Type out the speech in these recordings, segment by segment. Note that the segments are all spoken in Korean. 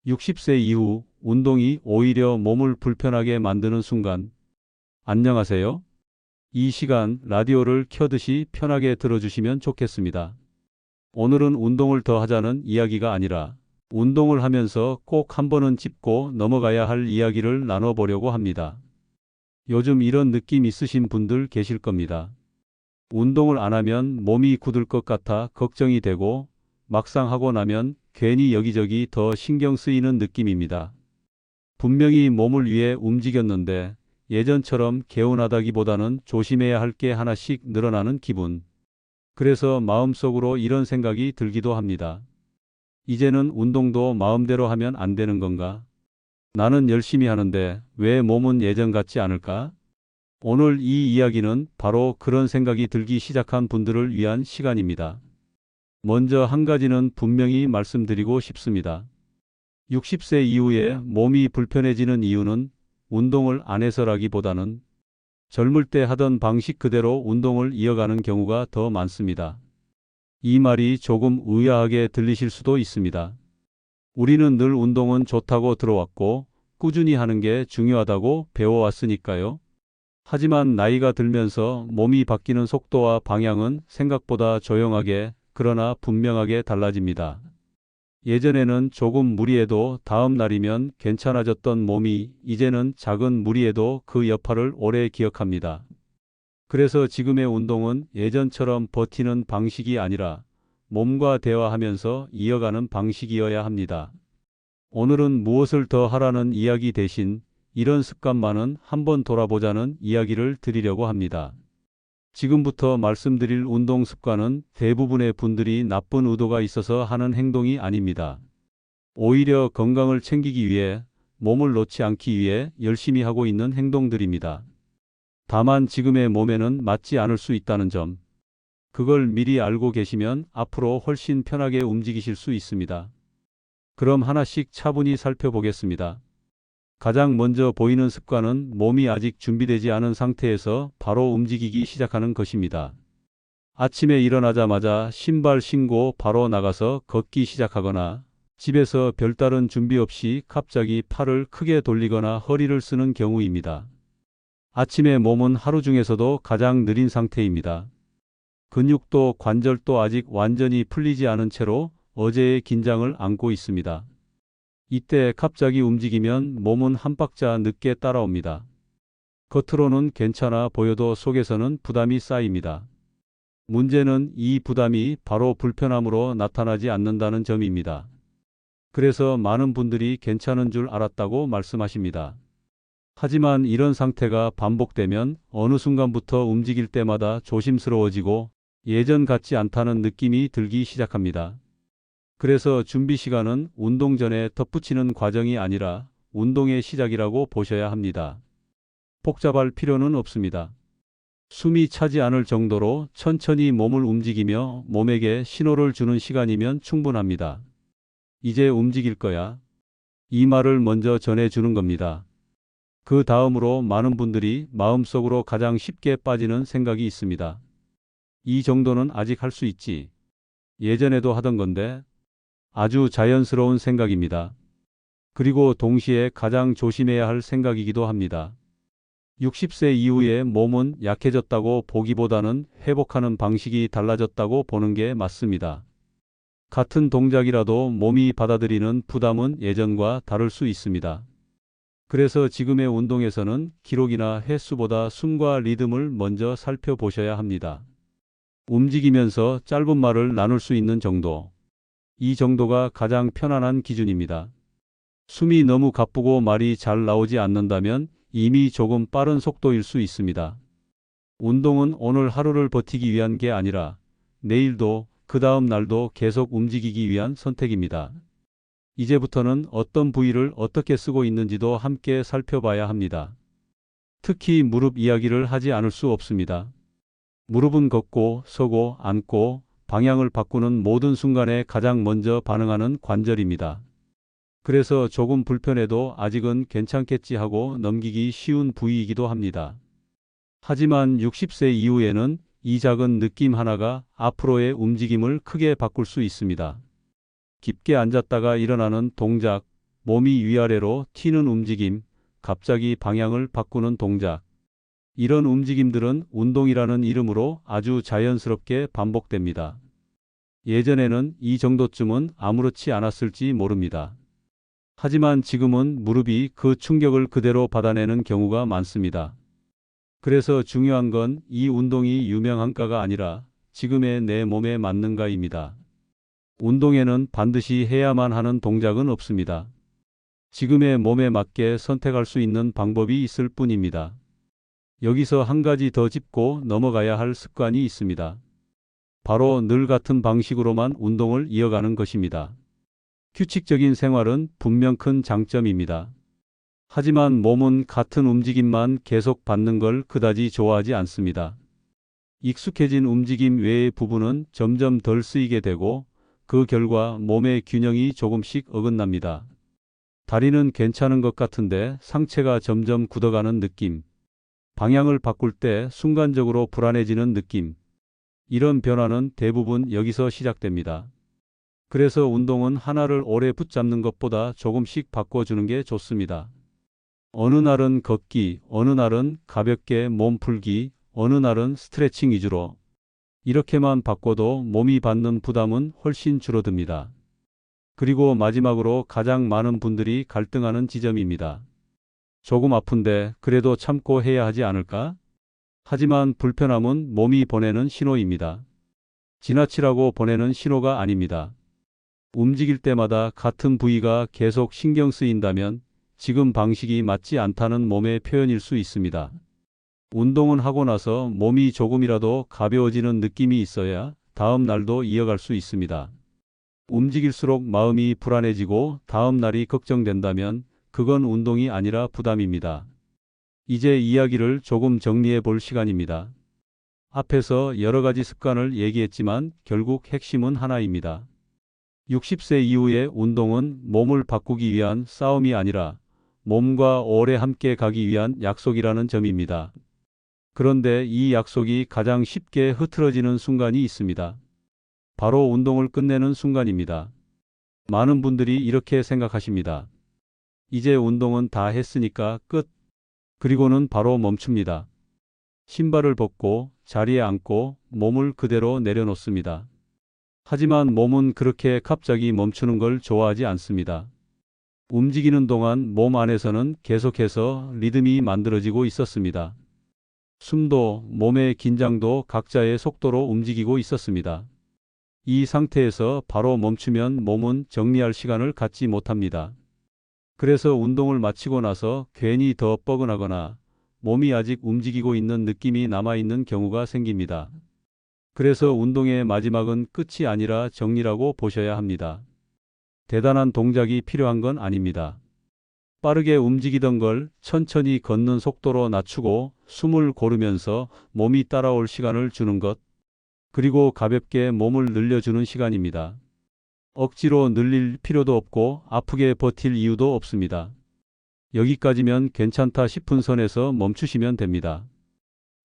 60세 이후 운동이 오히려 몸을 불편하게 만드는 순간. 안녕하세요. 이 시간 라디오를 켜듯이 편하게 들어주시면 좋겠습니다. 오늘은 운동을 더 하자는 이야기가 아니라 운동을 하면서 꼭 한 번은 짚고 넘어가야 할 이야기를 나눠보려고 합니다. 요즘 이런 느낌 있으신 분들 계실 겁니다. 운동을 안 하면 몸이 굳을 것 같아 걱정이 되고 막상 하고 나면 괜히 여기저기 더 신경 쓰이는 느낌입니다. 분명히 몸을 위해 움직였는데 예전처럼 개운하다기보다는 조심해야 할 게 하나씩 늘어나는 기분. 그래서 마음속으로 이런 생각이 들기도 합니다. 이제는 운동도 마음대로 하면 안 되는 건가? 나는 열심히 하는데 왜 몸은 예전 같지 않을까? 오늘 이 이야기는 바로 그런 생각이 들기 시작한 분들을 위한 시간입니다. 먼저 한 가지는 분명히 말씀드리고 싶습니다. 60세 이후에 몸이 불편해지는 이유는 운동을 안 해서라기보다는 젊을 때 하던 방식 그대로 운동을 이어가는 경우가 더 많습니다. 이 말이 조금 의아하게 들리실 수도 있습니다. 우리는 늘 운동은 좋다고 들어왔고 꾸준히 하는 게 중요하다고 배워왔으니까요. 하지만 나이가 들면서 몸이 바뀌는 속도와 방향은 생각보다 조용하게 그러나 분명하게 달라집니다. 예전에는 조금 무리해도 다음 날이면 괜찮아졌던 몸이 이제는 작은 무리해도 그 여파를 오래 기억합니다. 그래서 지금의 운동은 예전처럼 버티는 방식이 아니라 몸과 대화하면서 이어가는 방식이어야 합니다. 오늘은 무엇을 더 하라는 이야기 대신 이런 습관만은 한번 돌아보자는 이야기를 드리려고 합니다. 지금부터 말씀드릴 운동 습관은 대부분의 분들이 나쁜 의도가 있어서 하는 행동이 아닙니다. 오히려 건강을 챙기기 위해 몸을 놓지 않기 위해 열심히 하고 있는 행동들입니다. 다만 지금의 몸에는 맞지 않을 수 있다는 점. 그걸 미리 알고 계시면 앞으로 훨씬 편하게 움직이실 수 있습니다. 그럼 하나씩 차분히 살펴보겠습니다. 가장 먼저 보이는 습관은 몸이 아직 준비되지 않은 상태에서 바로 움직이기 시작하는 것입니다. 아침에 일어나자마자 신발 신고 바로 나가서 걷기 시작하거나 집에서 별다른 준비 없이 갑자기 팔을 크게 돌리거나 허리를 쓰는 경우입니다. 아침에 몸은 하루 중에서도 가장 느린 상태입니다. 근육도 관절도 아직 완전히 풀리지 않은 채로 어제의 긴장을 안고 있습니다. 이때 갑자기 움직이면 몸은 한 박자 늦게 따라옵니다. 겉으로는 괜찮아 보여도 속에서는 부담이 쌓입니다. 문제는 이 부담이 바로 불편함으로 나타나지 않는다는 점입니다. 그래서 많은 분들이 괜찮은 줄 알았다고 말씀하십니다. 하지만 이런 상태가 반복되면 어느 순간부터 움직일 때마다 조심스러워지고 예전 같지 않다는 느낌이 들기 시작합니다. 그래서 준비 시간은 운동 전에 덧붙이는 과정이 아니라 운동의 시작이라고 보셔야 합니다. 복잡할 필요는 없습니다. 숨이 차지 않을 정도로 천천히 몸을 움직이며 몸에게 신호를 주는 시간이면 충분합니다. 이제 움직일 거야. 이 말을 먼저 전해주는 겁니다. 그 다음으로 많은 분들이 마음속으로 가장 쉽게 빠지는 생각이 있습니다. 이 정도는 아직 할 수 있지. 예전에도 하던 건데. 아주 자연스러운 생각입니다. 그리고 동시에 가장 조심해야 할 생각이기도 합니다. 60세 이후에 몸은 약해졌다고 보기보다는 회복하는 방식이 달라졌다고 보는 게 맞습니다. 같은 동작이라도 몸이 받아들이는 부담은 예전과 다를 수 있습니다. 그래서 지금의 운동에서는 기록이나 횟수보다 숨과 리듬을 먼저 살펴보셔야 합니다. 움직이면서 짧은 말을 나눌 수 있는 정도. 이 정도가 가장 편안한 기준입니다. 숨이 너무 가쁘고 말이 잘 나오지 않는다면 이미 조금 빠른 속도일 수 있습니다. 운동은 오늘 하루를 버티기 위한 게 아니라 내일도 그 다음 날도 계속 움직이기 위한 선택입니다. 이제부터는 어떤 부위를 어떻게 쓰고 있는지도 함께 살펴봐야 합니다. 특히 무릎 이야기를 하지 않을 수 없습니다. 무릎은 걷고 서고 앉고 방향을 바꾸는 모든 순간에 가장 먼저 반응하는 관절입니다. 그래서 조금 불편해도 아직은 괜찮겠지 하고 넘기기 쉬운 부위이기도 합니다. 하지만 60세 이후에는 이 작은 느낌 하나가 앞으로의 움직임을 크게 바꿀 수 있습니다. 깊게 앉았다가 일어나는 동작, 몸이 위아래로 튀는 움직임, 갑자기 방향을 바꾸는 동작. 이런 움직임들은 운동이라는 이름으로 아주 자연스럽게 반복됩니다. 예전에는 이 정도쯤은 아무렇지 않았을지 모릅니다. 하지만 지금은 무릎이 그 충격을 그대로 받아내는 경우가 많습니다. 그래서 중요한 건 이 운동이 유명한가가 아니라 지금의 내 몸에 맞는가입니다. 운동에는 반드시 해야만 하는 동작은 없습니다. 지금의 몸에 맞게 선택할 수 있는 방법이 있을 뿐입니다. 여기서 한 가지 더 짚고 넘어가야 할 습관이 있습니다. 바로 늘 같은 방식으로만 운동을 이어가는 것입니다. 규칙적인 생활은 분명 큰 장점입니다. 하지만 몸은 같은 움직임만 계속 받는 걸 그다지 좋아하지 않습니다. 익숙해진 움직임 외의 부분은 점점 덜 쓰이게 되고 그 결과 몸의 균형이 조금씩 어긋납니다. 다리는 괜찮은 것 같은데 상체가 점점 굳어가는 느낌. 방향을 바꿀 때 순간적으로 불안해지는 느낌. 이런 변화는 대부분 여기서 시작됩니다. 그래서 운동은 하나를 오래 붙잡는 것보다 조금씩 바꿔주는 게 좋습니다. 어느 날은 걷기, 어느 날은 가볍게 몸 풀기, 어느 날은 스트레칭 위주로. 이렇게만 바꿔도 몸이 받는 부담은 훨씬 줄어듭니다. 그리고 마지막으로 가장 많은 분들이 갈등하는 지점입니다. 조금 아픈데 그래도 참고 해야 하지 않을까? 하지만 불편함은 몸이 보내는 신호입니다. 지나치라고 보내는 신호가 아닙니다. 움직일 때마다 같은 부위가 계속 신경 쓰인다면 지금 방식이 맞지 않다는 몸의 표현일 수 있습니다. 운동은 하고 나서 몸이 조금이라도 가벼워지는 느낌이 있어야 다음 날도 이어갈 수 있습니다. 움직일수록 마음이 불안해지고 다음 날이 걱정된다면 그건 운동이 아니라 부담입니다. 이제 이야기를 조금 정리해 볼 시간입니다. 앞에서 여러 가지 습관을 얘기했지만 결국 핵심은 하나입니다. 60세 이후의 운동은 몸을 바꾸기 위한 싸움이 아니라 몸과 오래 함께 가기 위한 약속이라는 점입니다. 그런데 이 약속이 가장 쉽게 흐트러지는 순간이 있습니다. 바로 운동을 끝내는 순간입니다. 많은 분들이 이렇게 생각하십니다. 이제 운동은 다 했으니까 끝. 그리고는 바로 멈춥니다. 신발을 벗고 자리에 앉고 몸을 그대로 내려놓습니다. 하지만 몸은 그렇게 갑자기 멈추는 걸 좋아하지 않습니다. 움직이는 동안 몸 안에서는 계속해서 리듬이 만들어지고 있었습니다. 숨도 몸의 긴장도 각자의 속도로 움직이고 있었습니다. 이 상태에서 바로 멈추면 몸은 정리할 시간을 갖지 못합니다. 그래서 운동을 마치고 나서 괜히 더 뻐근하거나 몸이 아직 움직이고 있는 느낌이 남아있는 경우가 생깁니다. 그래서 운동의 마지막은 끝이 아니라 정리라고 보셔야 합니다. 대단한 동작이 필요한 건 아닙니다. 빠르게 움직이던 걸 천천히 걷는 속도로 낮추고 숨을 고르면서 몸이 따라올 시간을 주는 것, 그리고 가볍게 몸을 늘려주는 시간입니다. 억지로 늘릴 필요도 없고 아프게 버틸 이유도 없습니다. 여기까지면 괜찮다 싶은 선에서 멈추시면 됩니다.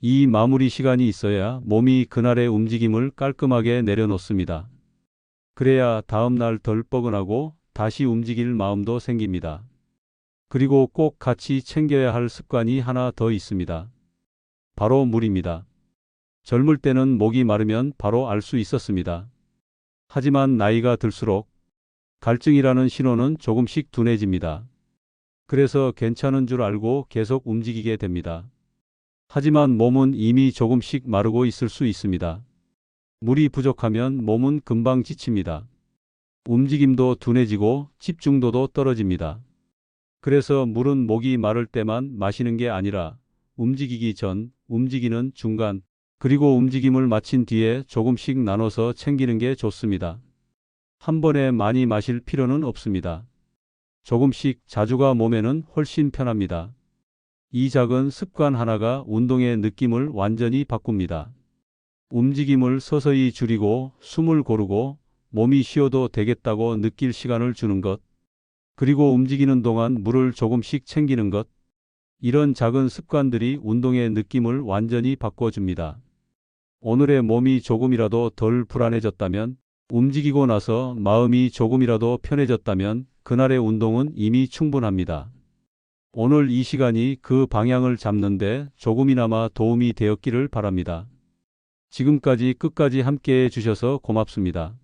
이 마무리 시간이 있어야 몸이 그날의 움직임을 깔끔하게 내려놓습니다. 그래야 다음 날 덜 뻐근하고 다시 움직일 마음도 생깁니다. 그리고 꼭 같이 챙겨야 할 습관이 하나 더 있습니다. 바로 물입니다. 젊을 때는 목이 마르면 바로 알 수 있었습니다. 하지만 나이가 들수록 갈증이라는 신호는 조금씩 둔해집니다. 그래서 괜찮은 줄 알고 계속 움직이게 됩니다. 하지만 몸은 이미 조금씩 마르고 있을 수 있습니다. 물이 부족하면 몸은 금방 지칩니다. 움직임도 둔해지고 집중도도 떨어집니다. 그래서 물은 목이 마를 때만 마시는 게 아니라 움직이기 전, 움직이는 중간, 그리고 움직임을 마친 뒤에 조금씩 나눠서 챙기는 게 좋습니다. 한 번에 많이 마실 필요는 없습니다. 조금씩 자주가 몸에는 훨씬 편합니다. 이 작은 습관 하나가 운동의 느낌을 완전히 바꿉니다. 움직임을 서서히 줄이고 숨을 고르고 몸이 쉬어도 되겠다고 느낄 시간을 주는 것, 그리고 움직이는 동안 물을 조금씩 챙기는 것, 이런 작은 습관들이 운동의 느낌을 완전히 바꿔줍니다. 오늘의 몸이 조금이라도 덜 불안해졌다면 움직이고 나서 마음이 조금이라도 편해졌다면 그날의 운동은 이미 충분합니다. 오늘 이 시간이 그 방향을 잡는데 조금이나마 도움이 되었기를 바랍니다. 지금까지 끝까지 함께 해주셔서 고맙습니다.